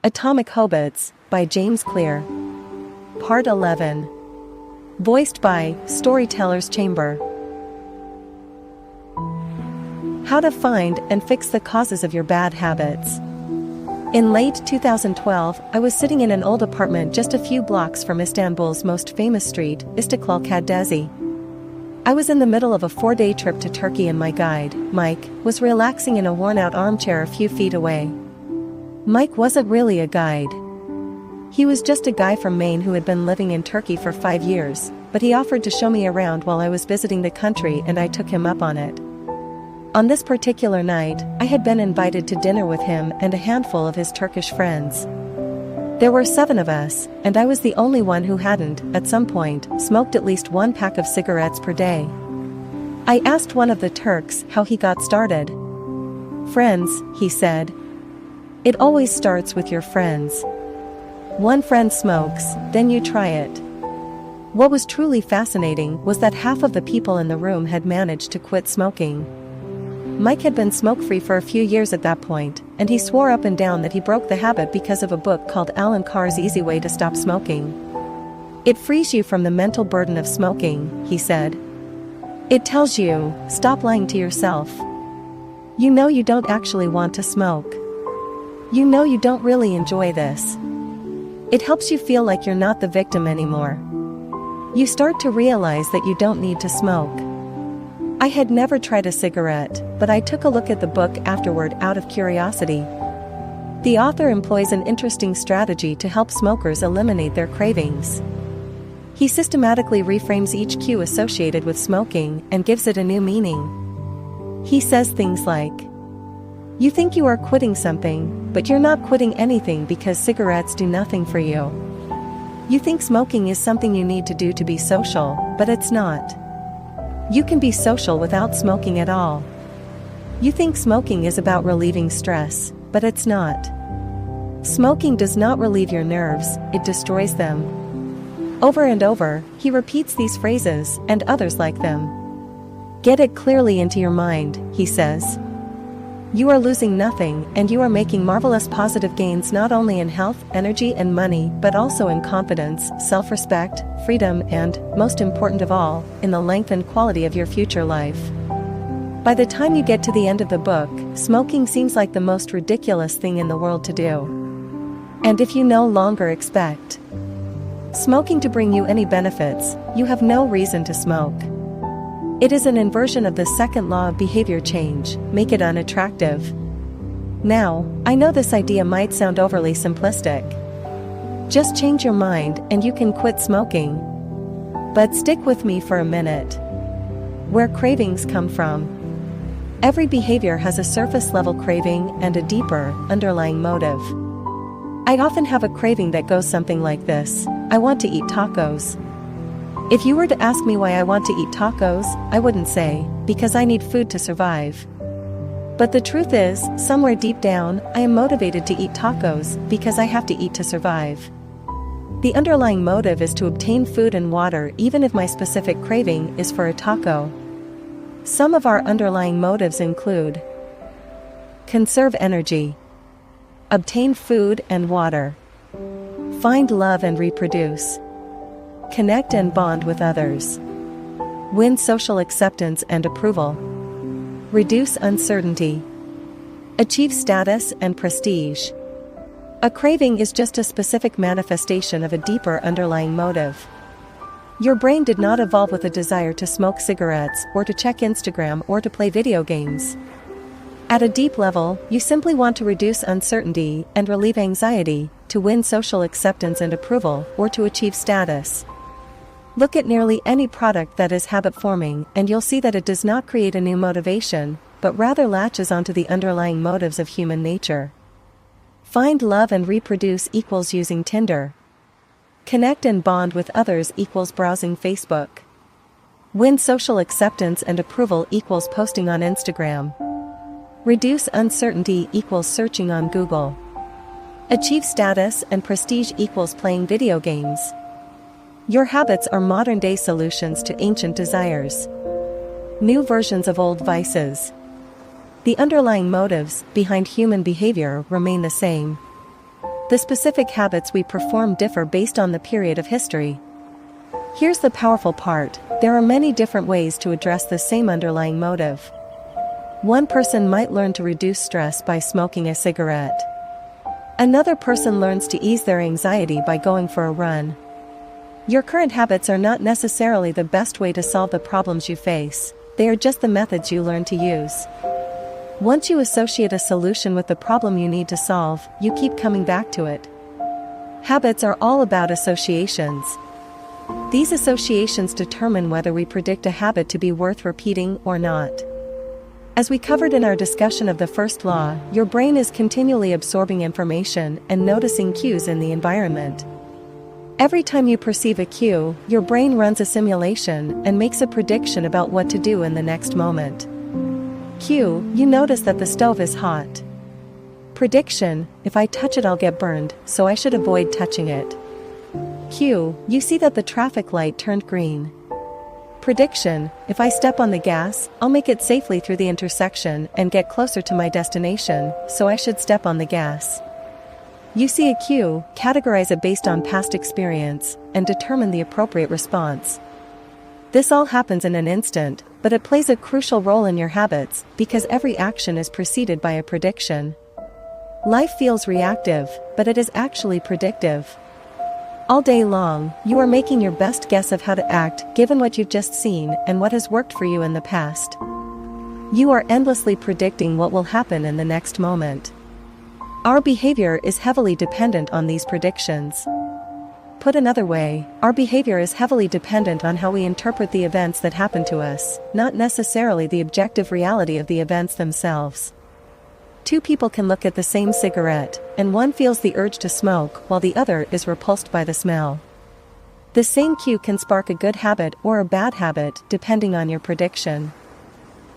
Atomic Habits by James Clear. Part 11. Voiced by Storyteller's Chamber. How to find and fix the causes of your bad habits. In late 2012, I was sitting in an old apartment just a few blocks from Istanbul's most famous street, Istiklal Caddesi. I was in the middle of a 4-day trip to Turkey and my guide, Mike, was relaxing in a worn-out armchair a few feet away. Mike wasn't really a guide. He was just a guy from Maine who had been living in Turkey for 5 years, but he offered to show me around while I was visiting the country and I took him up on it. On this particular night, I had been invited to dinner with him and a handful of his Turkish friends. There were 7 of us, and I was the only one who hadn't, at some point, smoked at least 1 pack of cigarettes per day. I asked one of the Turks how he got started. "Friends," he said. "It always starts with your friends. One friend smokes, then you try it." What was truly fascinating was that half of the people in the room had managed to quit smoking. Mike had been smoke-free for a few years at that point, and he swore up and down that he broke the habit because of a book called Alan Carr's Easy Way to Stop Smoking. "It frees you from the mental burden of smoking," he said. "It tells you, stop lying to yourself. You know you don't actually want to smoke. You know you don't really enjoy this. It helps you feel like you're not the victim anymore. You start to realize that you don't need to smoke." I had never tried a cigarette, but I took a look at the book afterward out of curiosity. The author employs an interesting strategy to help smokers eliminate their cravings. He systematically reframes each cue associated with smoking and gives it a new meaning. He says things like, "You think you are quitting something, but you're not quitting anything because cigarettes do nothing for you. You think smoking is something you need to do to be social, but it's not. You can be social without smoking at all. You think smoking is about relieving stress, but it's not. Smoking does not relieve your nerves, it destroys them." Over and over, he repeats these phrases and others like them. "Get it clearly into your mind," he says. "You are losing nothing and you are making marvelous positive gains not only in health, energy and money but also in confidence, self-respect, freedom and, most important of all, in the length and quality of your future life." By the time you get to the end of the book, smoking seems like the most ridiculous thing in the world to do. And if you no longer expect smoking to bring you any benefits, you have no reason to smoke. It is an inversion of the second law of behavior change, make it unattractive. Now, I know this idea might sound overly simplistic. Just change your mind and you can quit smoking. But stick with me for a minute. Where cravings come from. Every behavior has a surface-level craving and a deeper, underlying motive. I often have a craving that goes something like this: I want to eat tacos. If you were to ask me why I want to eat tacos, I wouldn't say, because I need food to survive. But the truth is, somewhere deep down, I am motivated to eat tacos because I have to eat to survive. The underlying motive is to obtain food and water even if my specific craving is for a taco. Some of our underlying motives include: conserve energy, obtain food and water, find love and reproduce, connect and bond with others, win social acceptance and approval, reduce uncertainty, achieve status and prestige. A craving is just a specific manifestation of a deeper underlying motive. Your brain did not evolve with a desire to smoke cigarettes or to check Instagram or to play video games. At a deep level, you simply want to reduce uncertainty and relieve anxiety, to win social acceptance and approval, or to achieve status. Look at nearly any product that is habit-forming and you'll see that it does not create a new motivation, but rather latches onto the underlying motives of human nature. Find love and reproduce equals using Tinder. Connect and bond with others equals browsing Facebook. Win social acceptance and approval equals posting on Instagram. Reduce uncertainty equals searching on Google. Achieve status and prestige equals playing video games. Your habits are modern-day solutions to ancient desires. New versions of old vices. The underlying motives behind human behavior remain the same. The specific habits we perform differ based on the period of history. Here's the powerful part: there are many different ways to address the same underlying motive. One person might learn to reduce stress by smoking a cigarette. Another person learns to ease their anxiety by going for a run. Your current habits are not necessarily the best way to solve the problems you face, they are just the methods you learn to use. Once you associate a solution with the problem you need to solve, you keep coming back to it. Habits are all about associations. These associations determine whether we predict a habit to be worth repeating or not. As we covered in our discussion of the first law, your brain is continually absorbing information and noticing cues in the environment. Every time you perceive a cue, your brain runs a simulation and makes a prediction about what to do in the next moment. Cue: you notice that the stove is hot. Prediction: if I touch it I'll get burned, so I should avoid touching it. Cue: you see that the traffic light turned green. Prediction: if I step on the gas, I'll make it safely through the intersection and get closer to my destination, so I should step on the gas. You see a cue, categorize it based on past experience, and determine the appropriate response. This all happens in an instant, but it plays a crucial role in your habits, because every action is preceded by a prediction. Life feels reactive, but it is actually predictive. All day long, you are making your best guess of how to act, given what you've just seen and what has worked for you in the past. You are endlessly predicting what will happen in the next moment. Our behavior is heavily dependent on these predictions. Put another way, our behavior is heavily dependent on how we interpret the events that happen to us, not necessarily the objective reality of the events themselves. Two people can look at the same cigarette, and one feels the urge to smoke while the other is repulsed by the smell. The same cue can spark a good habit or a bad habit depending on your prediction.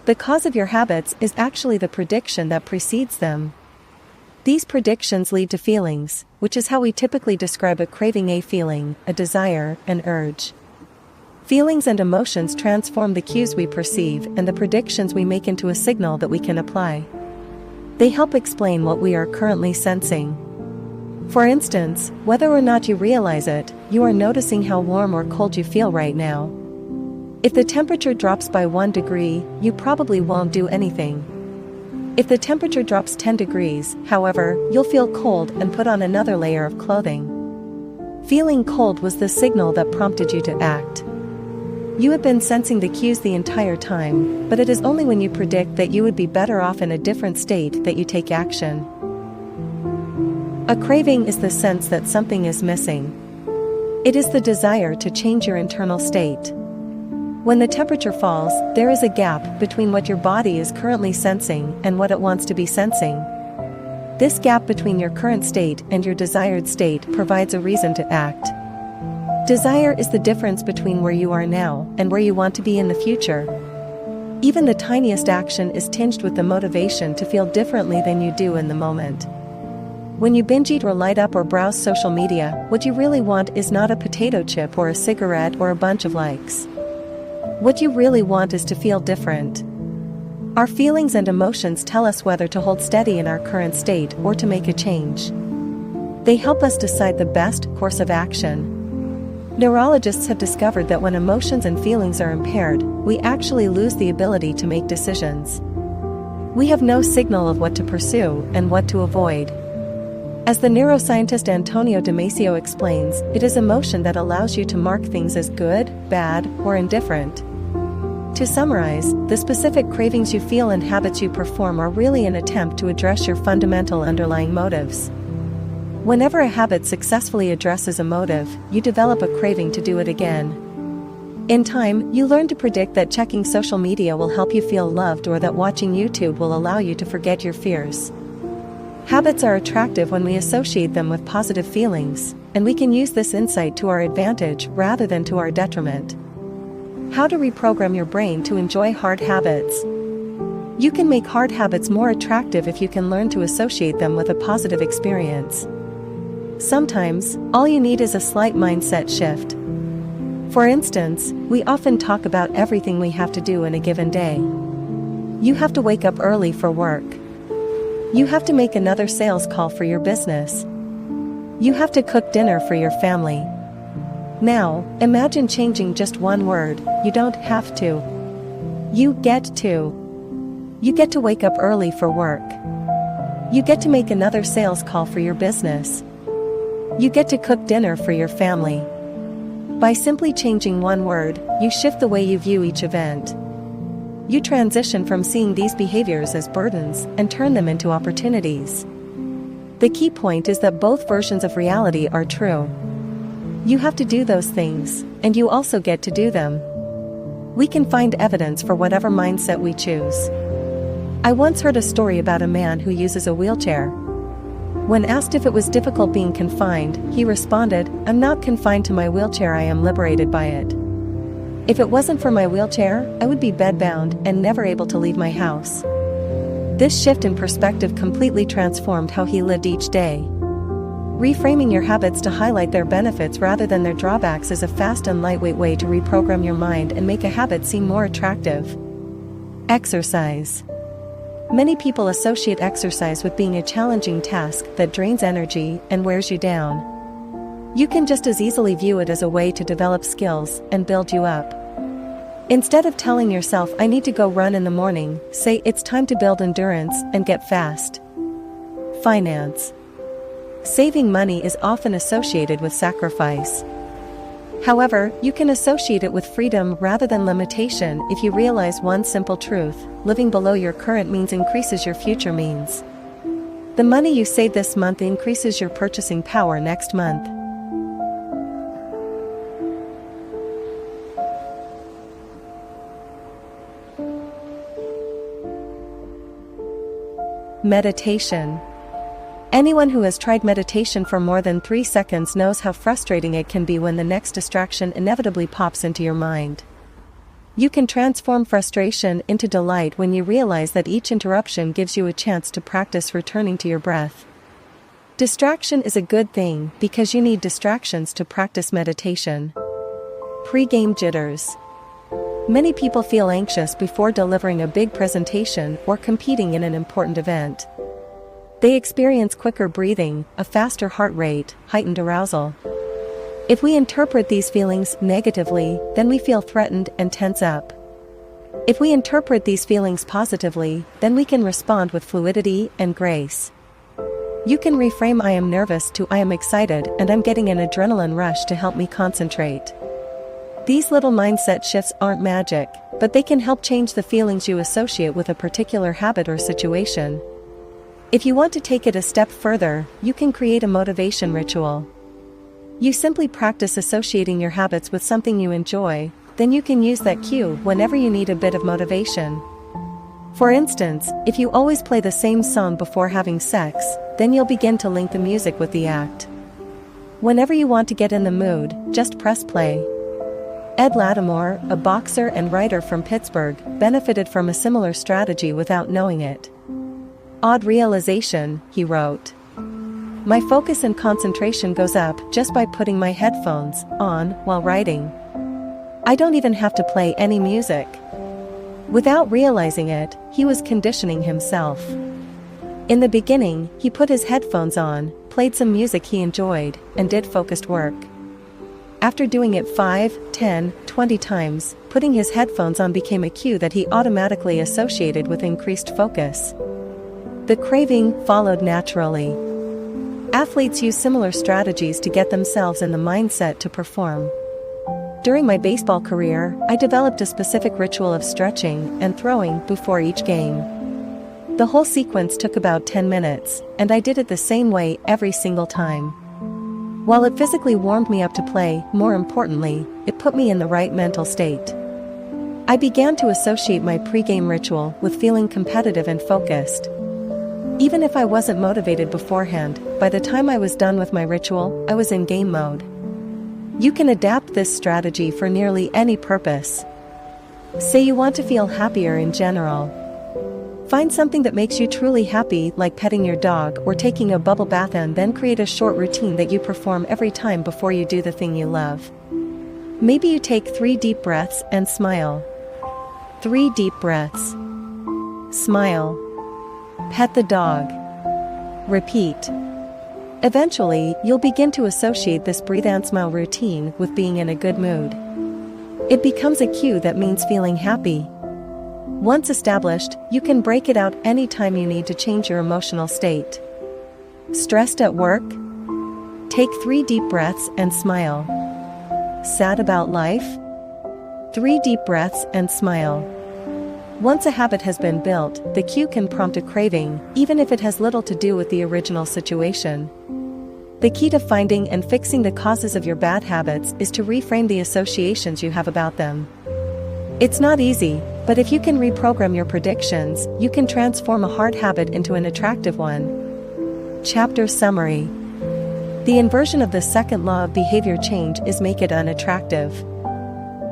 The cause of your habits is actually the prediction that precedes them. These predictions lead to feelings, which is how we typically describe a craving, a feeling, a desire, an urge. Feelings and emotions transform the cues we perceive and the predictions we make into a signal that we can apply. They help explain what we are currently sensing. For instance, whether or not you realize it, you are noticing how warm or cold you feel right now. If the temperature drops by 1 degree, you probably won't do anything. If the temperature drops 10 degrees, however, you'll feel cold and put on another layer of clothing. Feeling cold was the signal that prompted you to act. You have been sensing the cues the entire time, but it is only when you predict that you would be better off in a different state that you take action. A craving is the sense that something is missing. It is the desire to change your internal state. When the temperature falls, there is a gap between what your body is currently sensing and what it wants to be sensing. This gap between your current state and your desired state provides a reason to act. Desire is the difference between where you are now and where you want to be in the future. Even the tiniest action is tinged with the motivation to feel differently than you do in the moment. When you binge eat or light up or browse social media, what you really want is not a potato chip or a cigarette or a bunch of likes. What you really want is to feel different. Our feelings and emotions tell us whether to hold steady in our current state or to make a change. They help us decide the best course of action. Neurologists have discovered that when emotions and feelings are impaired, we actually lose the ability to make decisions. We have no signal of what to pursue and what to avoid. As the neuroscientist Antonio Damasio explains, it is emotion that allows you to mark things as good, bad, or indifferent. To summarize, the specific cravings you feel and habits you perform are really an attempt to address your fundamental underlying motives. Whenever a habit successfully addresses a motive, you develop a craving to do it again. In time, you learn to predict that checking social media will help you feel loved or that watching YouTube will allow you to forget your fears. Habits are attractive when we associate them with positive feelings, and we can use this insight to our advantage rather than to our detriment. How to reprogram your brain to enjoy hard habits. You can make hard habits more attractive if you can learn to associate them with a positive experience. Sometimes, all you need is a slight mindset shift. For instance, we often talk about everything we have to do in a given day. You have to wake up early for work. You have to make another sales call for your business. You have to cook dinner for your family. Now, imagine changing just one word. You don't have to. You get to. You get to wake up early for work. You get to make another sales call for your business. You get to cook dinner for your family. By simply changing one word, you shift the way you view each event. You transition from seeing these behaviors as burdens and turn them into opportunities. The key point is that both versions of reality are true. You have to do those things, and you also get to do them. We can find evidence for whatever mindset we choose. I once heard a story about a man who uses a wheelchair. When asked if it was difficult being confined, he responded, "I'm not confined to my wheelchair, I am liberated by it. If it wasn't for my wheelchair, I would be bedbound and never able to leave my house." This shift in perspective completely transformed how he lived each day. Reframing your habits to highlight their benefits rather than their drawbacks is a fast and lightweight way to reprogram your mind and make a habit seem more attractive. Exercise. Many people associate exercise with being a challenging task that drains energy and wears you down. You can just as easily view it as a way to develop skills and build you up. Instead of telling yourself, "I need to go run in the morning," say, "It's time to build endurance and get fast." Finance. Saving money is often associated with sacrifice. However, you can associate it with freedom rather than limitation if you realize one simple truth: living below your current means increases your future means. The money you save this month increases your purchasing power next month. Meditation. Anyone who has tried meditation for more than 3 seconds knows how frustrating it can be when the next distraction inevitably pops into your mind. You can transform frustration into delight when you realize that each interruption gives you a chance to practice returning to your breath. Distraction is a good thing because you need distractions to practice meditation. Pre-game jitters. Many people feel anxious before delivering a big presentation or competing in an important event. They experience quicker breathing, a faster heart rate, heightened arousal. If we interpret these feelings negatively, then we feel threatened and tense up. If we interpret these feelings positively, then we can respond with fluidity and grace. You can reframe "I am nervous" to "I am excited and I'm getting an adrenaline rush to help me concentrate." These little mindset shifts aren't magic, but they can help change the feelings you associate with a particular habit or situation. If you want to take it a step further, you can create a motivation ritual. You simply practice associating your habits with something you enjoy, then you can use that cue whenever you need a bit of motivation. For instance, if you always play the same song before having sex, then you'll begin to link the music with the act. Whenever you want to get in the mood, just press play. Ed Lattimore, a boxer and writer from Pittsburgh, benefited from a similar strategy without knowing it. "Odd realization," he wrote. "My focus and concentration goes up just by putting my headphones on while writing. I don't even have to play any music." Without realizing it, he was conditioning himself. In the beginning, he put his headphones on, played some music he enjoyed, and did focused work. After doing it 5, 10, 20 times, putting his headphones on became a cue that he automatically associated with increased focus. The craving followed naturally. Athletes use similar strategies to get themselves in the mindset to perform. During my baseball career, I developed a specific ritual of stretching and throwing before each game. The whole sequence took about 10 minutes, and I did it the same way every single time. While it physically warmed me up to play, more importantly, it put me in the right mental state. I began to associate my pre-game ritual with feeling competitive and focused. Even if I wasn't motivated beforehand, by the time I was done with my ritual, I was in game mode. You can adapt this strategy for nearly any purpose. Say you want to feel happier in general. Find something that makes you truly happy, like petting your dog or taking a bubble bath, and then create a short routine that you perform every time before you do the thing you love. Maybe you take 3 deep breaths and smile. 3 deep breaths. Smile. Pet the dog. Repeat. Eventually, you'll begin to associate this breathe and smile routine with being in a good mood. It becomes a cue that means feeling happy. Once established, you can break it out anytime you need to change your emotional state. Stressed at work? Take 3 deep breaths and smile. Sad about life? 3 deep breaths and smile. Once a habit has been built, the cue can prompt a craving, even if it has little to do with the original situation. The key to finding and fixing the causes of your bad habits is to reframe the associations you have about them. It's not easy, but if you can reprogram your predictions, you can transform a hard habit into an attractive one. Chapter Summary. The inversion of the second law of behavior change is make it unattractive.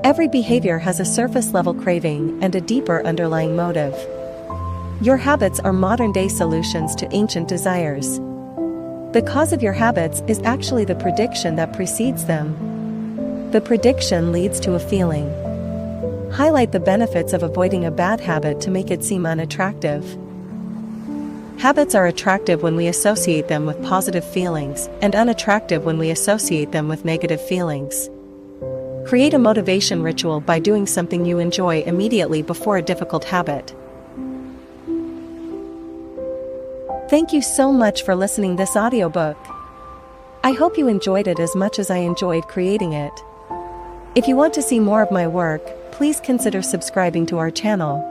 Every behavior has a surface-level craving and a deeper underlying motive. Your habits are modern-day solutions to ancient desires. The cause of your habits is actually the prediction that precedes them. The prediction leads to a feeling. Highlight the benefits of avoiding a bad habit to make it seem unattractive. Habits are attractive when we associate them with positive feelings, and unattractive when we associate them with negative feelings. Create a motivation ritual by doing something you enjoy immediately before a difficult habit. Thank you so much for listening to this audiobook. I hope you enjoyed it as much as I enjoyed creating it. If you want to see more of my work, please consider subscribing to our channel.